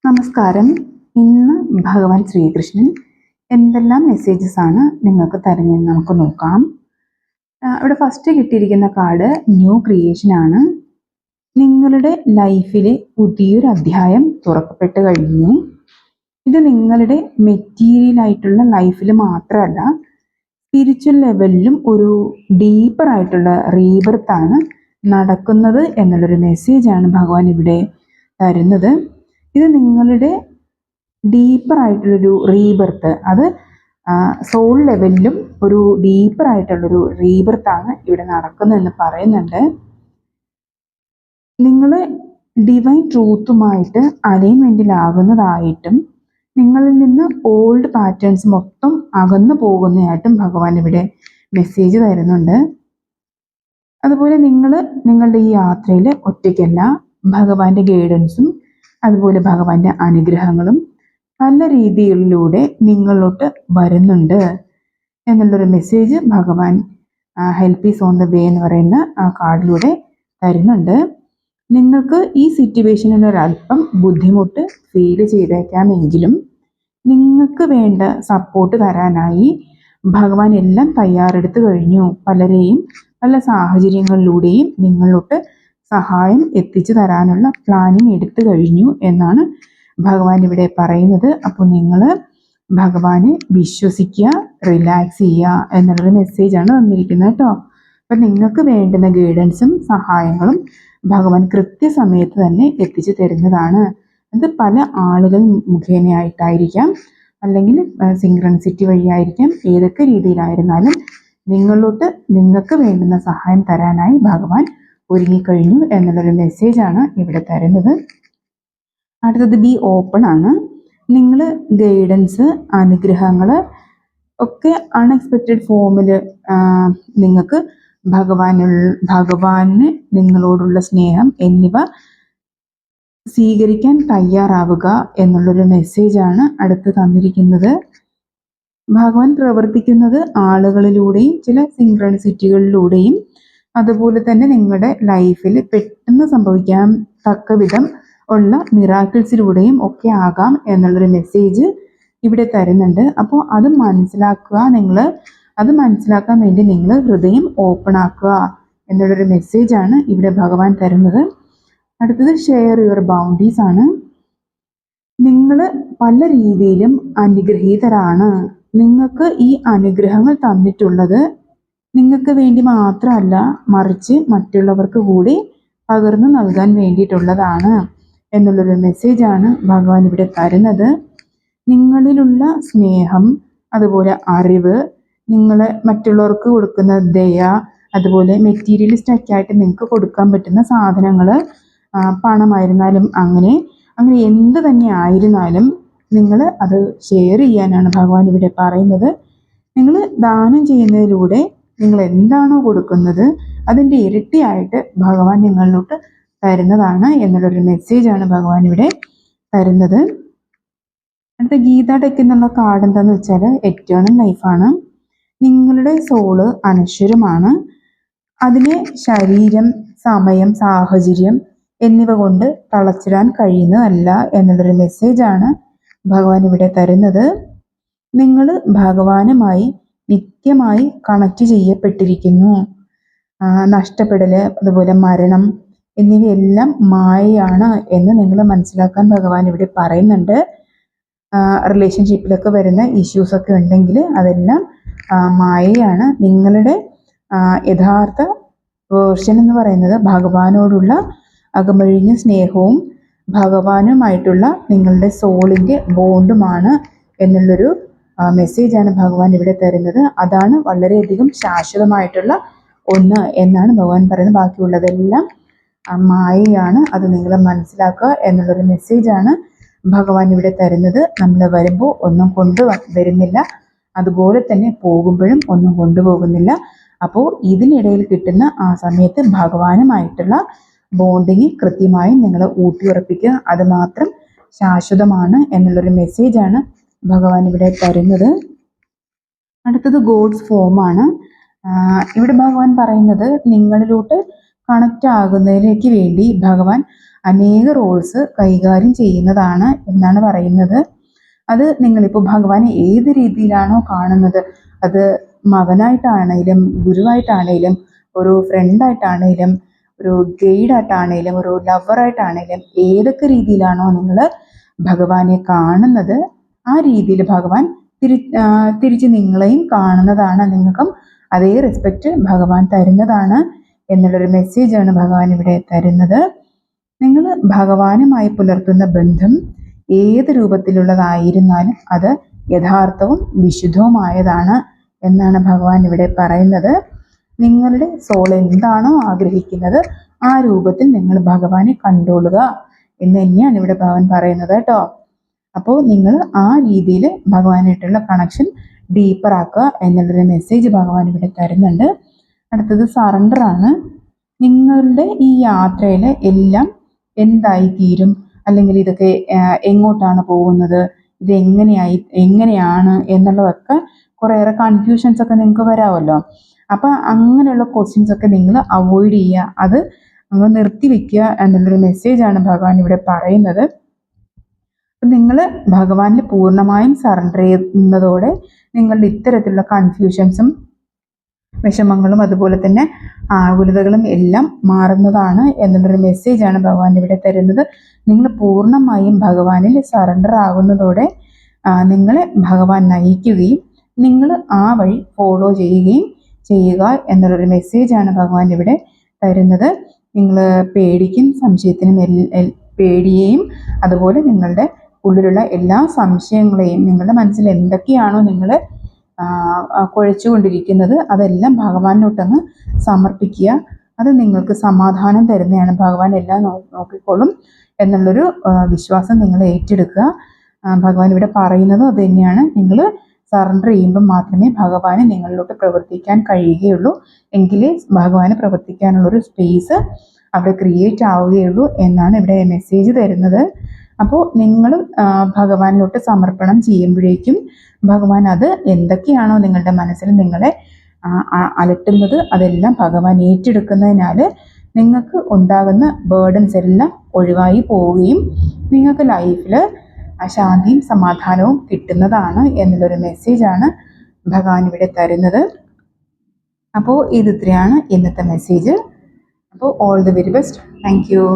നമസ്കാരം. ഇന്ന് ഭഗവാൻ ശ്രീകൃഷ്ണൻ എന്തെല്ലാം മെസ്സേജസ് ആണ് നിങ്ങൾക്ക് തരുന്നതെന്ന് നമുക്ക് നോക്കാം. ഇവിടെ ഫസ്റ്റ് കിട്ടിയിരിക്കുന്ന കാർഡ് ന്യൂ ക്രിയേഷൻ ആണ്. നിങ്ങളുടെ ലൈഫിലെ പുതിയൊരു അധ്യായം തുറക്കപ്പെട്ട് കഴിഞ്ഞു. ഇത് നിങ്ങളുടെ മെറ്റീരിയൽ ആയിട്ടുള്ള ലൈഫിൽ മാത്രമല്ല, സ്പിരിച്വൽ ലെവലിലും ഒരു ഡീപ്പർ ആയിട്ടുള്ള റീബർത്ത് ആണ് നടക്കുന്നത് എന്നുള്ളൊരു മെസ്സേജാണ് ഭഗവാൻ ഇവിടെ തരുന്നത്. ഇത് നിങ്ങളുടെ ഡീപ്പർ ആയിട്ടുള്ളൊരു റീബർത്ത്, അത് സോൾ ലെവലിലും ഒരു ഡീപ്പർ ആയിട്ടുള്ളൊരു റീബർത്താണ് ഇവിടെ നടക്കുന്നതെന്ന് പറയുന്നുണ്ട്. നിങ്ങൾ ഡിവൈൻ ട്രൂത്തുമായിട്ട് അലൈൻമെൻറ്റിലാകുന്നതായിട്ടും നിങ്ങളിൽ നിന്ന് ഓൾഡ് പാറ്റേൺസ് മൊത്തം അകന്നു പോകുന്നതായിട്ടും ഭഗവാൻ ഇവിടെ മെസ്സേജ് തരുന്നുണ്ട്. അതുപോലെ നിങ്ങൾ നിങ്ങളുടെ ഈ യാത്രയിൽ ഒറ്റയ്ക്കല്ല, ഭഗവാന്റെ ഗൈഡൻസും അതുപോലെ ഭഗവാന്റെ അനുഗ്രഹങ്ങളും പല രീതികളിലൂടെ നിങ്ങളോട്ട് വരുന്നുണ്ട് എന്നുള്ളൊരു മെസ്സേജ് ഭഗവാൻ help is on the way എന്ന് പറയുന്ന ആ കാർഡിലൂടെ തരുന്നുണ്ട്. നിങ്ങൾക്ക് ഈ സിറ്റുവേഷനിൽ ഒരല്പം ബുദ്ധിമുട്ട് ഫീൽ ചെയ്തേക്കാമെങ്കിലും നിങ്ങൾക്ക് വേണ്ട സപ്പോർട്ട് തരാനായി ഭഗവാൻ എല്ലാം തയ്യാറെടുത്ത് കഴിഞ്ഞു. പലരെയും പല സാഹചര്യങ്ങളിലൂടെയും നിങ്ങളോട്ട് സഹായം എത്തിച്ചു തരാനുള്ള പ്ലാനിങ് എടുത്തു കഴിഞ്ഞു എന്നാണ് ഭഗവാൻ ഇവിടെ പറയുന്നത്. അപ്പോൾ നിങ്ങൾ ഭഗവാനെ വിശ്വസിക്കുക, റിലാക്സ് ചെയ്യുക എന്നുള്ളൊരു മെസ്സേജാണ് തന്നിരിക്കുന്നത് കേട്ടോ. അപ്പം നിങ്ങൾക്ക് വേണ്ടുന്ന ഗൈഡൻസും സഹായങ്ങളും ഭഗവാൻ കൃത്യസമയത്ത് തന്നെ എത്തിച്ചു തരുന്നതാണ്. അത് പല ആളുകൾ മുഖേനയായിട്ടായിരിക്കാം, അല്ലെങ്കിൽ സിങ്ക്രൺസിറ്റി വഴിയായിരിക്കാം, ഏതൊക്കെ രീതിയിലായിരുന്നാലും നിങ്ങളോട്ട് നിങ്ങൾക്ക് വേണ്ടുന്ന സഹായം തരാനായി ഭഗവാൻ ഒരുങ്ങിക്കഴിഞ്ഞു എന്നുള്ളൊരു മെസ്സേജാണ് ഇവിടെ തരുന്നത്. അടുത്തത് ബി ഓപ്പൺ ആണ്. നിങ്ങൾ ഗൈഡൻസ്, അനുഗ്രഹങ്ങൾ ഒക്കെ അൺഎക്സ്പെക്റ്റഡ് ഫോമിൽ നിങ്ങൾക്ക് ഭഗവാന് നിങ്ങളോടുള്ള സ്നേഹം എന്നിവ സ്വീകരിക്കാൻ തയ്യാറാവുക എന്നുള്ളൊരു മെസ്സേജാണ് അടുത്ത് തന്നിരിക്കുന്നത്. ഭഗവാൻ പ്രവർത്തിക്കുന്നത് ആളുകളിലൂടെയും ചില സിങ്ക്രണിസിറ്റികളിലൂടെയും അതുപോലെ തന്നെ നിങ്ങളുടെ ലൈഫിൽ പെട്ടെന്ന് സംഭവിക്കാൻ തക്ക വിധം ഉള്ള മിറാക്കിൾസിലൂടെയും ഒക്കെ ആകാം എന്നുള്ളൊരു മെസ്സേജ് ഇവിടെ തരുന്നുണ്ട്. അപ്പോൾ അത് മനസ്സിലാക്കുക, അത് മനസ്സിലാക്കാൻ വേണ്ടി നിങ്ങൾ ഹൃദയം ഓപ്പൺ ആക്കുക എന്നുള്ളൊരു മെസ്സേജാണ് ഇവിടെ ഭഗവാൻ തരുന്നത്. അടുത്തത് ഷെയർ യുവർ ബൗണ്ടറീസ് ആണ്. നിങ്ങൾ പല രീതിയിലും അനുഗ്രഹീതരാണ്. നിങ്ങൾക്ക് ഈ അനുഗ്രഹങ്ങൾ തന്നിട്ടുള്ളത് നിങ്ങൾക്ക് വേണ്ടി മാത്രമല്ല, മറിച്ച് മറ്റുള്ളവർക്ക് കൂടി പകർന്നു നൽകാൻ വേണ്ടിയിട്ടുള്ളതാണ് എന്നുള്ളൊരു മെസ്സേജാണ് ഭഗവാൻ ഇവിടെ തരുന്നത്. നിങ്ങളിലുള്ള സ്നേഹം, അതുപോലെ അറിവ്, നിങ്ങൾ മറ്റുള്ളവർക്ക് കൊടുക്കുന്ന ദയ, അതുപോലെ മെറ്റീരിയലിസ്റ്റ് ആയിട്ട് നിങ്ങൾക്ക് കൊടുക്കാൻ പറ്റുന്ന സാധനങ്ങൾ, പണമായിരുന്നാലും അങ്ങനെ എന്ത് തന്നെ ആയിരുന്നാലും നിങ്ങൾ അത് ഷെയർ ചെയ്യാനാണ് ഭഗവാൻ ഇവിടെ പറയുന്നത്. നിങ്ങൾ ദാനം ചെയ്യുന്നതിലൂടെ നിങ്ങൾ എന്താണോ കൊടുക്കുന്നത് അതിൻ്റെ ഇരട്ടിയായിട്ട് ഭഗവാൻ നിങ്ങളിലോട്ട് തരുന്നതാണ് എന്നുള്ളൊരു മെസ്സേജാണ് ഭഗവാൻ ഇവിടെ തരുന്നത്. അടുത്ത ഗീത ഡെക്ക് എന്നുള്ള കാർഡ് എന്താണെന്ന് വെച്ചാൽ എറ്റേണൽ ലൈഫാണ്. നിങ്ങളുടെ സോള് അനശ്വരമാണ്. അതിനെ ശരീരം, സമയം, സാഹചര്യം എന്നിവ കൊണ്ട് തളച്ചിടാൻ കഴിയുന്നതല്ല എന്നുള്ളൊരു മെസ്സേജാണ് ഭഗവാൻ ഇവിടെ തരുന്നത്. നിങ്ങൾ ഭഗവാനുമായി നിത്യമായി കണക്റ്റ് ചെയ്യപ്പെട്ടിരിക്കുന്നു. നഷ്ടപ്പെടൽ, അതുപോലെ മരണം എന്നിവയെല്ലാം മായയാണ് എന്ന് നിങ്ങൾ മനസ്സിലാക്കാൻ ഭഗവാൻ ഇവിടെ പറയുന്നുണ്ട്. റിലേഷൻഷിപ്പിലൊക്കെ വരുന്ന ഇഷ്യൂസൊക്കെ ഉണ്ടെങ്കിൽ അതെല്ലാം മായയാണ്. നിങ്ങളുടെ യഥാർത്ഥ വേർഷൻ എന്ന് പറയുന്നത് ഭഗവാനോടുള്ള അകമഴിഞ്ഞ സ്നേഹവും ഭഗവാനുമായിട്ടുള്ള നിങ്ങളുടെ സോളിൻ്റെ ബോണ്ടുമാണ് എന്നുള്ളൊരു മെസ്സേജാണ് ഭഗവാൻ ഇവിടെ തരുന്നത്. അതാണ് വളരെയധികം ശാശ്വതമായിട്ടുള്ള ഒന്ന് എന്നാണ് ഭഗവാൻ പറയുന്നത്. ബാക്കിയുള്ളതെല്ലാം മായയാണ്, അത് നിങ്ങൾ മനസ്സിലാക്കുക എന്നുള്ളൊരു മെസ്സേജാണ് ഭഗവാൻ ഇവിടെ തരുന്നത്. നമ്മൾ വരുമ്പോൾ ഒന്നും വരുന്നില്ല, അതുപോലെ തന്നെ പോകുമ്പോഴും ഒന്നും കൊണ്ടുപോകുന്നില്ല. അപ്പോൾ ഇതിനിടയിൽ കിട്ടുന്ന ആ സമയത്ത് ഭഗവാനുമായിട്ടുള്ള ബോണ്ടിങ് കൃത്യമായും നിങ്ങൾ ഊട്ടിയുറപ്പിക്കുക, അത് മാത്രം ശാശ്വതമാണ് എന്നുള്ളൊരു മെസ്സേജാണ് ഭഗവാൻ ഇവിടെ തരുന്നത്. അടുത്തത് ഗോഡ്സ് ഫോമാണ്. ഇവിടെ ഭഗവാൻ പറയുന്നത് നിങ്ങളിലോട്ട് കണക്റ്റ് ആകുന്നതിലേക്ക് വേണ്ടി ഭഗവാൻ അനേക റോൾസ് കൈകാര്യം ചെയ്യുന്നതാണ് എന്നാണ് പറയുന്നത്. അത് നിങ്ങളിപ്പോൾ ഭഗവാനെ ഏത് രീതിയിലാണോ കാണുന്നത്, അത് മകനായിട്ടാണേലും ഗുരുവായിട്ടാണേലും ഒരു ഫ്രണ്ടായിട്ടാണേലും ഒരു ഗൈഡായിട്ടാണേലും ഒരു ലവറായിട്ടാണേലും ഏതൊക്കെ രീതിയിലാണോ നിങ്ങൾ ഭഗവാനെ കാണുന്നത്, ആ രീതിയിൽ ഭഗവാൻ തിരിച്ച് നിങ്ങളെയും കാണുന്നതാണ്. നിങ്ങൾക്കും അതേ റെസ്പെക്റ്റ് ഭഗവാൻ തരുന്നതാണ് എന്നുള്ളൊരു മെസ്സേജാണ് ഭഗവാൻ ഇവിടെ തരുന്നത്. നിങ്ങൾ ഭഗവാനുമായി പുലർത്തുന്ന ബന്ധം ഏത് രൂപത്തിലുള്ളതായിരുന്നാലും അത് യഥാർത്ഥവും വിശുദ്ധവുമായതാണ് എന്നാണ് ഭഗവാൻ ഇവിടെ പറയുന്നത്. നിങ്ങളുടെ സോൾ എന്താണോ ആഗ്രഹിക്കുന്നത് ആ രൂപത്തിൽ നിങ്ങൾ ഭഗവാനെ കണ്ടോളുക എന്ന് തന്നെയാണ് ഇവിടെ ഭഗവാൻ പറയുന്നത് കേട്ടോ. അപ്പോൾ നിങ്ങൾ ആ രീതിയിൽ ഭഗവാനായിട്ടുള്ള കണക്ഷൻ ഡീപ്പർ ആക്കുക എന്നുള്ളൊരു മെസ്സേജ് ഭഗവാൻ ഇവിടെ തരുന്നുണ്ട്. അടുത്തത് സറണ്ടറാണ്. നിങ്ങളുടെ ഈ യാത്രയിൽ എല്ലാം എന്തായി തീരും, അല്ലെങ്കിൽ ഇതൊക്കെ എങ്ങോട്ടാണ് പോകുന്നത്, ഇത് എങ്ങനെയാണ് എന്നുള്ളതൊക്കെ കുറേയേറെ കൺഫ്യൂഷൻസ് ഒക്കെ നിങ്ങൾക്ക് വരാമല്ലോ. അപ്പം അങ്ങനെയുള്ള ക്വസ്റ്റ്യൻസ് ഒക്കെ നിങ്ങൾ അവോയ്ഡ് ചെയ്യുക, അത് നിങ്ങൾ നിർത്തി വെക്കുക എന്നുള്ളൊരു മെസ്സേജാണ് ഭഗവാൻ ഇവിടെ പറയുന്നത്. നിങ്ങൾ ഭഗവാനിൽ പൂർണ്ണമായും സറണ്ടർ ചെയ്യുന്നതോടെ നിങ്ങളുടെ ഇത്തരത്തിലുള്ള കൺഫ്യൂഷൻസും വിഷമങ്ങളും അതുപോലെ തന്നെ ആകുലതകളും എല്ലാം മാറുന്നതാണ് എന്നുള്ളൊരു മെസ്സേജാണ് ഭഗവാൻ ഇവിടെ തരുന്നത്. നിങ്ങൾ പൂർണ്ണമായും ഭഗവാനിൽ സറണ്ടർ ആകുന്നതോടെ നിങ്ങളെ ഭഗവാൻ നയിക്കുകയും നിങ്ങൾ ആ വഴി ഫോളോ ചെയ്യുക എന്നുള്ളൊരു മെസ്സേജാണ് ഭഗവാൻ ഇവിടെ തരുന്നത്. നിങ്ങൾ പേടിക്കും സംശയത്തിനും പേടിയെയും അതുപോലെ നിങ്ങളുടെ ഉള്ളിലുള്ള എല്ലാ സംശയങ്ങളെയും, നിങ്ങളുടെ മനസ്സിൽ എന്തൊക്കെയാണോ നിങ്ങൾ കുഴച്ചുകൊണ്ടിരിക്കുന്നത് അതെല്ലാം ഭഗവാനിലോട്ടങ്ങ് സമർപ്പിക്കുക. അത് നിങ്ങൾക്ക് സമാധാനം തരുന്നതാണ്. ഭഗവാൻ എല്ലാം നോക്കിക്കോളും എന്നുള്ളൊരു വിശ്വാസം നിങ്ങൾ ഏറ്റെടുക്കുക. ഭഗവാൻ ഇവിടെ പറയുന്നത് അത് തന്നെയാണ്. നിങ്ങൾ സറണ്ടർ ചെയ്യുമ്പോൾ മാത്രമേ ഭഗവാന് നിങ്ങളിലോട്ട് പ്രവർത്തിക്കാൻ കഴിയുകയുള്ളൂ, എങ്കിലേ ഭഗവാന് പ്രവർത്തിക്കാനുള്ളൊരു സ്പേസ് അവിടെ ക്രിയേറ്റ് ആവുകയുള്ളൂ എന്നാണ് ഇവിടെ മെസ്സേജ് തരുന്നത്. അപ്പോൾ നിങ്ങൾ ഭഗവാനിലോട്ട് സമർപ്പണം ചെയ്യുമ്പോഴേക്കും ഭഗവാൻ അത് എന്തൊക്കെയാണോ നിങ്ങളുടെ മനസ്സിൽ നിങ്ങളെ അലട്ടുന്നത് അതെല്ലാം ഭഗവാൻ ഏറ്റെടുക്കുന്നതിനാൽ നിങ്ങൾക്ക് ഉണ്ടാകുന്ന ബേർഡൻസ് എല്ലാം ഒഴിവായി പോവുകയും നിങ്ങൾക്ക് ലൈഫിൽ ശാന്തിയും സമാധാനവും കിട്ടുന്നതാണ് എന്നുള്ളൊരു മെസ്സേജാണ് ഭഗവാൻ ഇവിടെ തരുന്നത്. അപ്പോൾ ഇത്രയാണ് ഇന്നത്തെ മെസ്സേജ്. അപ്പോൾ all the very best. Thank you.